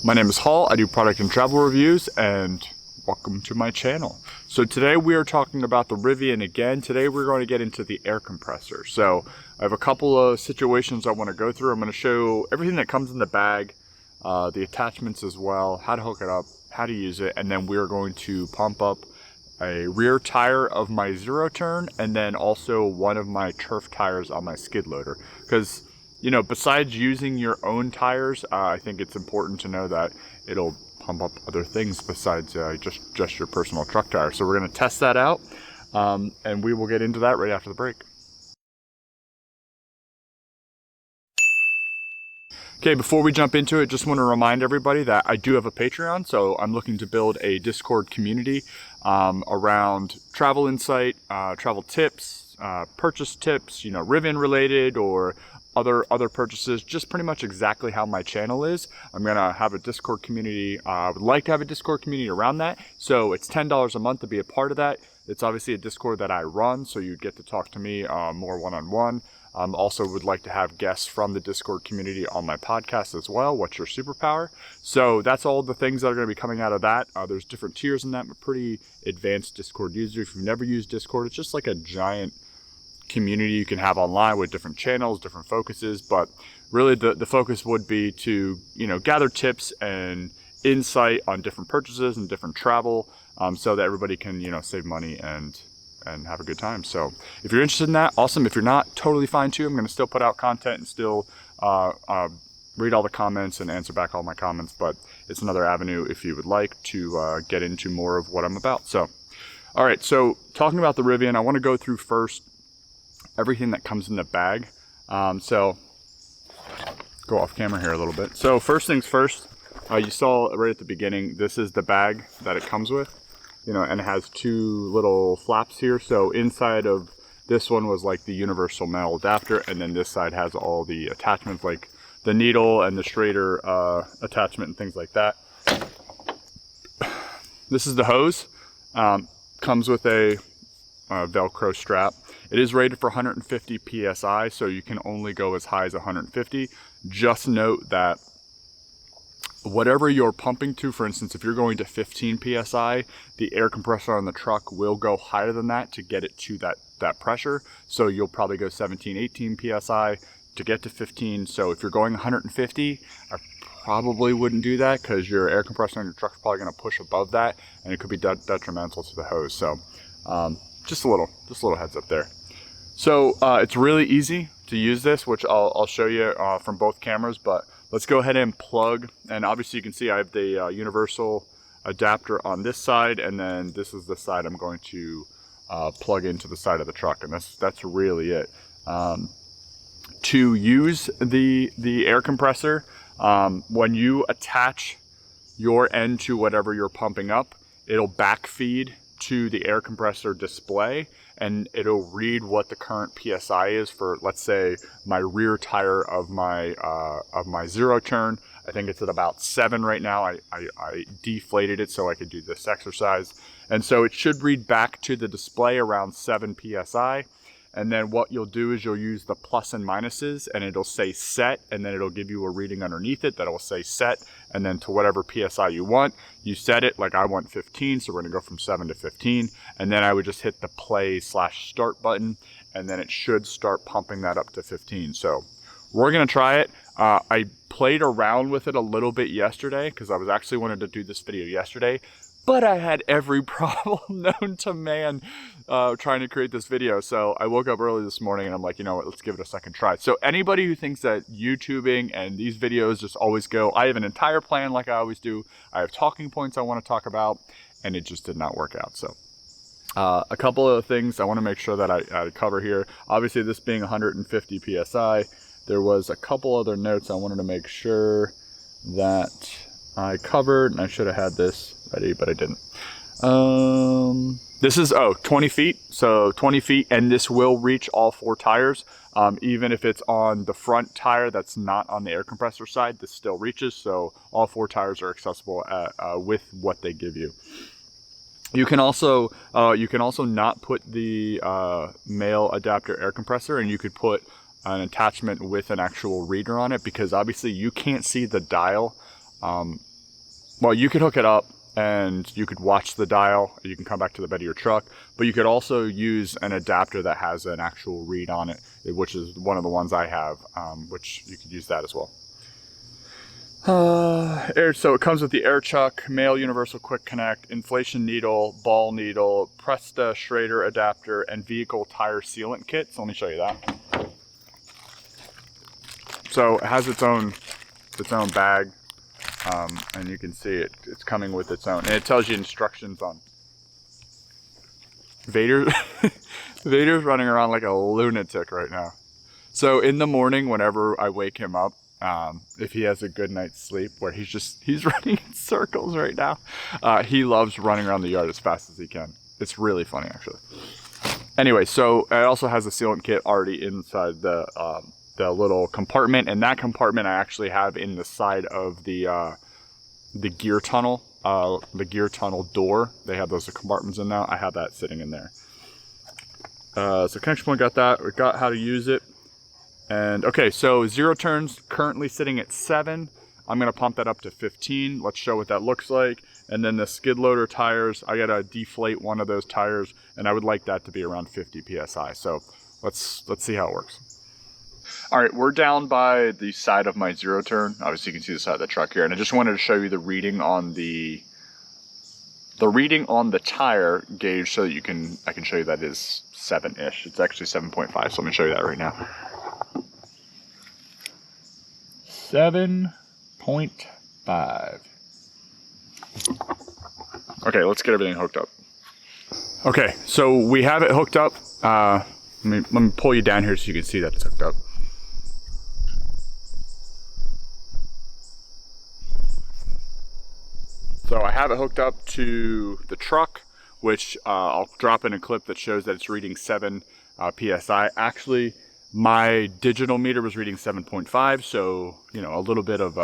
My name is Hall, I do product and travel reviews, and welcome to my channel. So today we are talking about the Rivian again. Today we're going to get into the air compressor. So I have a couple of situations I want to go through. I'm going to show everything that comes in the bag, the attachments as well, how to hook it up, how to use it, and then we're going to pump up a rear tire of my zero turn and then also one of my turf tires on my skid loader. Because, you know, besides using your own tires, I think it's important to know that it'll pump up other things besides just your personal truck tire. So we're going to test that out, and we will get into that right after the break. Okay, before we jump into it, just want to remind everybody that I do have a Patreon, so I'm looking to build a Discord community around travel insight, travel tips, purchase tips, you know, Rivian related or other purchases, just pretty much exactly how my channel is. I'm gonna have a Discord community. I would like to have a Discord community around that. So it's $10 a month to be a part of that. It's obviously a Discord that I run, so you get to talk to me more one-on-one. Also would like to have guests from the Discord community on my podcast as well. What's your superpower? So that's all the things that are going to be coming out of that. There's different tiers in that. I'm a pretty advanced Discord user. If you've never used Discord, it's just like a giant community you can have online with different channels, different focuses. But really the focus would be to, you know, gather tips and insight on different purchases and different travel, so that everybody can, you know, save money and have a good time. So if you're interested in that, awesome. If you're not, totally fine too. I'm going to still put out content and still read all the comments and answer back all my comments, but it's another avenue if you would like to get into more of what I'm about. So, all right, so talking about the Rivian, I want to go through first everything that comes in the bag. So go off camera here a little bit. So first things first, you saw right at the beginning, this is the bag that it comes with. You know, and it has two little flaps here. So inside of this one was like the universal metal adapter, and then this side has all the attachments like the needle and the straighter attachment and things like that. This is the hose. Comes with a Velcro strap. It is rated for 150 PSI, so you can only go as high as 150. Just note that whatever you're pumping to, for instance, if you're going to 15 PSI, the air compressor on the truck will go higher than that to get it to that pressure. So you'll probably go 17, 18 PSI to get to 15. So if you're going 150, I probably wouldn't do that because your air compressor on your truck is probably going to push above that, and it could be detrimental to the hose. So just a little heads up there. So it's really easy to use this, which I'll show you from both cameras, but let's go ahead and plug. And obviously you can see I have the universal adapter on this side, and then this is the side I'm going to plug into the side of the truck, and that's really it. To use the air compressor, when you attach your end to whatever you're pumping up, it'll backfeed to the air compressor display, and it'll read what the current PSI is for, let's say, my rear tire of my zero turn. I think it's at about 7 right now. I deflated it so I could do this exercise. And so it should read back to the display around 7 PSI. And then what you'll do is you'll use the plus and minuses, and it'll say set, and then it'll give you a reading underneath it that will say set, and then to whatever PSI you want, you set it. Like I want 15, so we're gonna go from 7 to 15, and then I would just hit the play/start button, and then it should start pumping that up to 15. So we're gonna try it. I played around with it a little bit yesterday because I was actually wanted to do this video yesterday, but I had every problem known to man trying to create this video. So I woke up early this morning and I'm like, you know what, let's give it a second try. So anybody who thinks that YouTubing and these videos just always go, I have an entire plan like I always do. I have talking points I want to talk about, and it just did not work out. So a couple of things I want to make sure that I cover here. Obviously this being 150 PSI, there was a couple other notes I wanted to make sure that I covered, and I should have had this ready, but I didn't. This is 20 feet, so 20 feet, and this will reach all 4 tires. Even if it's on the front tire that's not on the air compressor side, this still reaches, so all 4 tires are accessible with what they give you. You can also not put the male adapter air compressor, and you could put an attachment with an actual reader on it, because obviously you can't see the dial well, you could hook it up and you could watch the dial. You can come back to the bed of your truck, but you could also use an adapter that has an actual read on it, which is one of the ones I have, which you could use that as well. So it comes with the air chuck, male universal quick connect, inflation needle, ball needle, Presta Schrader adapter, and vehicle tire sealant kit. So let me show you that. So it has its own bag. And you can see it's coming with its own, and it tells you instructions on Vader. Vader's running around like a lunatic right now. So in the morning, whenever I wake him up, if he has a good night's sleep, where he's running in circles right now, he loves running around the yard as fast as he can. It's really funny, actually. Anyway, so it also has a sealant kit already inside the little compartment, and that compartment I actually have in the side of the gear tunnel, door. They have those compartments in now. I have that sitting in there. So connection point, got that. We got how to use it. And okay, so 0 turns currently sitting at 7. I'm gonna pump that up to 15. Let's show what that looks like. And then the skid loader tires, I gotta deflate one of those tires, and I would like that to be around 50 PSI. So let's see how it works. All right, we're down by the side of my 0 turn. Obviously, you can see the side of the truck here, and I just wanted to show you the reading on the tire gauge, so that I can show you that is 7-ish. It's actually 7.5. So let me show you that right now. 7.5. Okay, let's get everything hooked up. Okay, so we have it hooked up. Let me pull you down here so you can see that it's hooked up. So I have it hooked up to the truck, which I'll drop in a clip that shows that it's reading 7 PSI. Actually, my digital meter was reading 7.5, so you know, a little bit of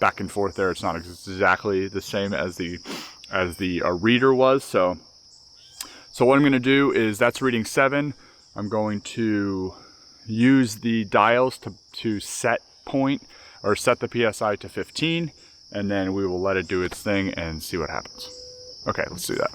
back and forth there. It's not exactly the same as the reader was. So what I'm going to do is, that's reading 7. I'm going to use the dials to set the PSI to 15, and then we will let it do its thing and see what happens. Okay, let's do that.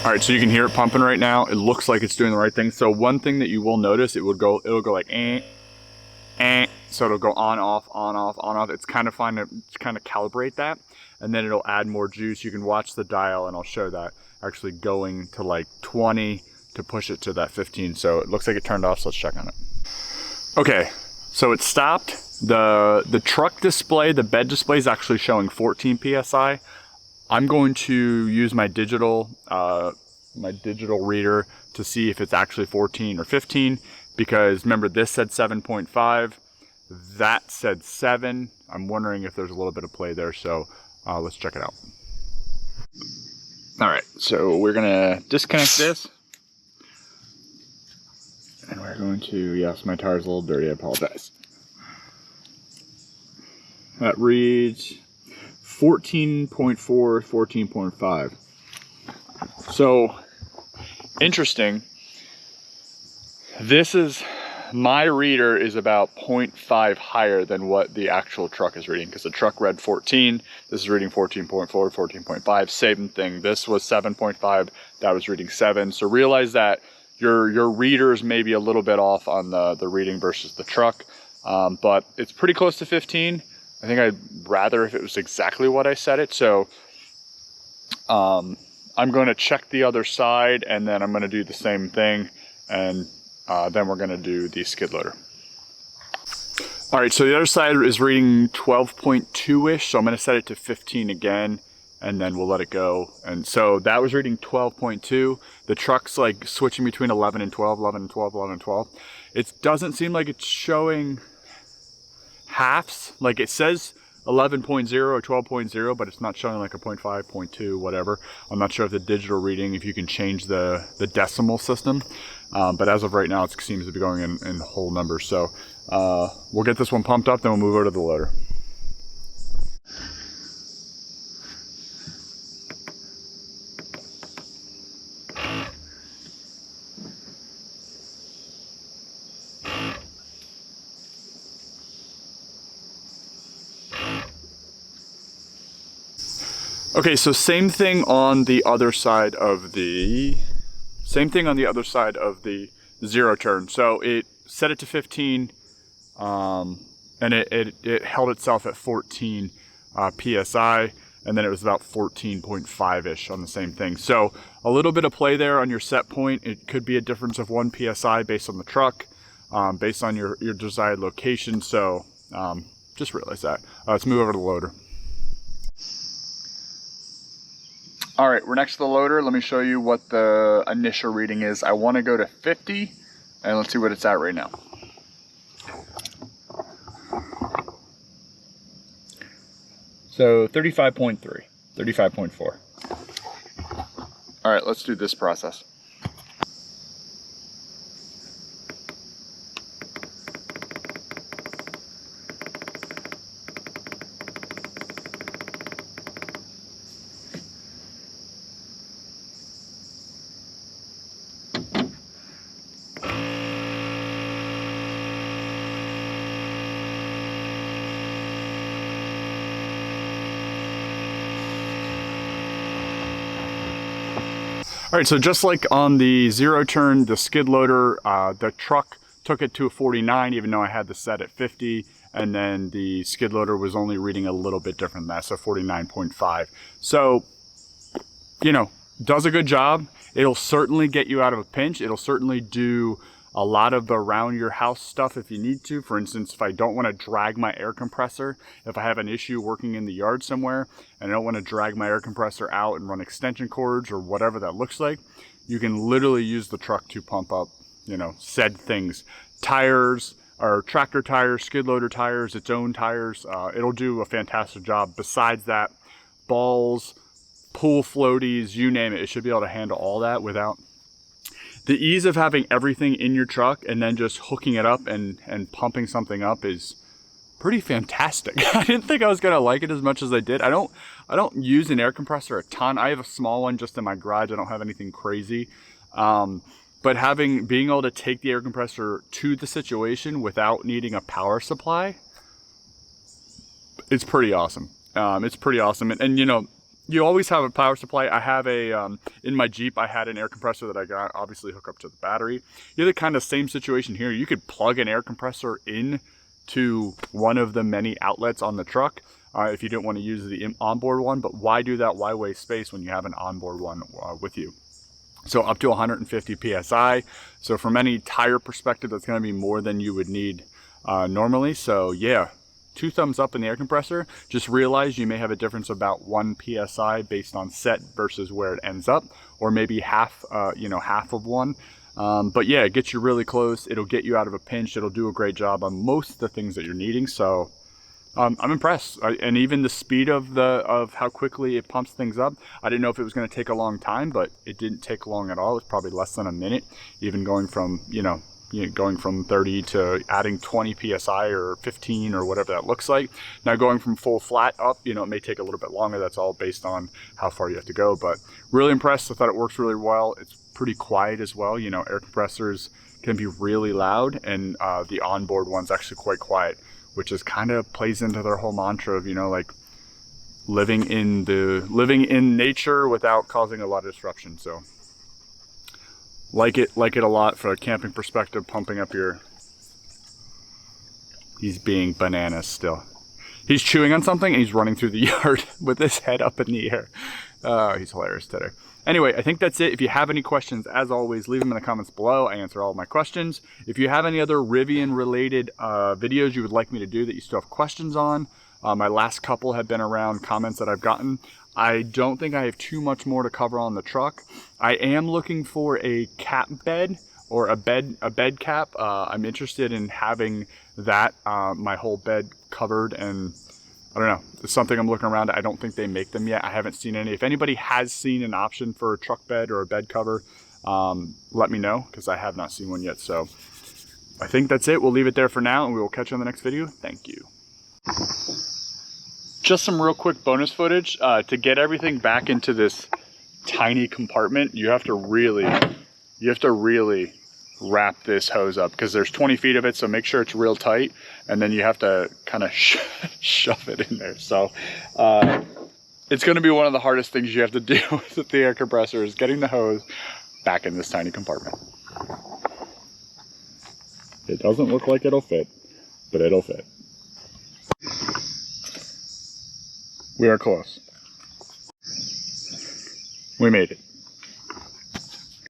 All right, so you can hear it pumping right now. It looks like it's doing the right thing. So one thing that you will notice, it'll go like so it'll go on, off, on, off, on, off. It's kind of fun to kind of calibrate that, and then it'll add more juice. You can watch the dial, and I'll show that actually going to like 20 to push it to that 15. So it looks like it turned off, so let's check on it. Okay, so it stopped. The truck display, the bed display, is actually showing 14 PSI. I'm going to use my digital reader to see if it's actually 14 or 15, because remember, this said 7.5, that said 7. I'm wondering if there's a little bit of play there, so let's check it out. All right, so we're gonna disconnect this, and we're going to, yes, my tire's a little dirty, I apologize. That reads 14.4, 14.5. So, interesting. My reader is about 0.5 higher than what the actual truck is reading, because the truck read 14. This is reading 14.4, 14.5. Same thing. This was 7.5. That was reading 7. So realize that your readers may be a little bit off on the reading versus the truck, but it's pretty close to 15. I think I'd rather if it was exactly what I set it. So I'm going to check the other side, and then I'm going to do the same thing, and then we're going to do the skid loader. All right, so the other side is reading 12.2-ish, so I'm going to set it to 15 again, and then we'll let it go. And so that was reading 12.2. The truck's like switching between 11 and 12, 11 and 12, 11 and 12. It doesn't seem like it's showing halves. Like it says 11.0 or 12.0, but it's not showing like a 0.5, 0.2, whatever. I'm not sure if the digital reading, if you can change the decimal system. But as of right now, it seems to be going in whole numbers. So we'll get this one pumped up, then we'll move over to the loader. Okay, so same thing on the other side of the zero turn. So it set it to 15, and it held itself at 14 PSI, and then it was about 14.5-ish on the same thing. So a little bit of play there on your set point. It could be a difference of 1 PSI based on the truck, based on your desired location. So just realize that. Let's move over to the loader. All right, we're next to the loader. Let me show you what the initial reading is. I want to go to 50, and let's see what it's at right now. So 35.3, 35.4. All right, let's do this process. All right, so just like on the zero turn, the skid loader, the truck took it to a 49, even though I had the set at 50, and then the skid loader was only reading a little bit different than that, so 49.5. So, you know, does a good job. It'll certainly get you out of a pinch. It'll certainly do a lot of the around your house stuff if you need to. For instance, if I don't want to drag my air compressor, if I have an issue working in the yard somewhere and I don't want to drag my air compressor out and run extension cords or whatever that looks like, you can literally use the truck to pump up, you know, said things. Tires, or tractor tires, skid loader tires, its own tires, it'll do a fantastic job. Besides that, balls, pool floaties, you name it, it should be able to handle all that without. The ease of having everything in your truck and then just hooking it up and pumping something up is pretty fantastic. I didn't think I was gonna like it as much as I did. I don't use an air compressor a ton. I have a small one just in my garage. I don't have anything crazy. But being able to take the air compressor to the situation without needing a power supply, it's pretty awesome. It's pretty awesome. And you know, you always have a power supply. I have in my Jeep, I had an air compressor that I got obviously hooked up to the battery. You're the kind of same situation here. You could plug an air compressor in to one of the many outlets on the truck if you didn't want to use the onboard one, but why do that? Why waste space when you have an onboard one with you? So up to 150 PSI. So from any tire perspective, that's going to be more than you would need normally. So yeah. 2 thumbs up in the air compressor. Just realize you may have a difference of about 1 PSI based on set versus where it ends up, or maybe half, half of 1. But yeah, it gets you really close. It'll get you out of a pinch. It'll do a great job on most of the things that you're needing. So I'm impressed. And even the speed of how quickly it pumps things up. I didn't know if it was going to take a long time, but it didn't take long at all. It was probably less than a minute, even going from, going from 30 to adding 20 PSI or 15 or whatever that looks like. Now going from full flat up, it may take a little bit longer. That's all based on how far you have to go, but really impressed. I thought it works really well. It's pretty quiet as well. Air compressors can be really loud, and the onboard one's actually quite quiet, which is kind of plays into their whole mantra of, like living in nature without causing a lot of disruption. So like it a lot for a camping perspective, pumping up your. He's being bananas still. He's chewing on something and he's running through the yard with his head up in the air. Oh, he's hilarious today. Anyway, I think that's it. If you have any questions, as always, leave them in the comments below. I answer all of my questions. If you have any other Rivian related videos you would like me to do that you still have questions on, my last couple have been around comments that I've gotten. I don't think I have too much more to cover on the truck. I am looking for a cap bed or a bed cap. I'm interested in having that, my whole bed covered and I don't know. It's something I'm looking around. I don't think they make them yet. I haven't seen any. If anybody has seen an option for a truck bed or a bed cover, let me know, because I have not seen one yet. So I think that's it. We'll leave it there for now, and we will catch you on the next video. Thank you. Just some real quick bonus footage. To get everything back into this tiny compartment, you have to really wrap this hose up, because there's 20 feet of it, so make sure it's real tight, and then you have to kind of shove it in there. So it's going to be one of the hardest things you have to do with the air compressor, is getting the hose back in this tiny compartment. It doesn't look like it'll fit, but it'll fit. We are close. We made it.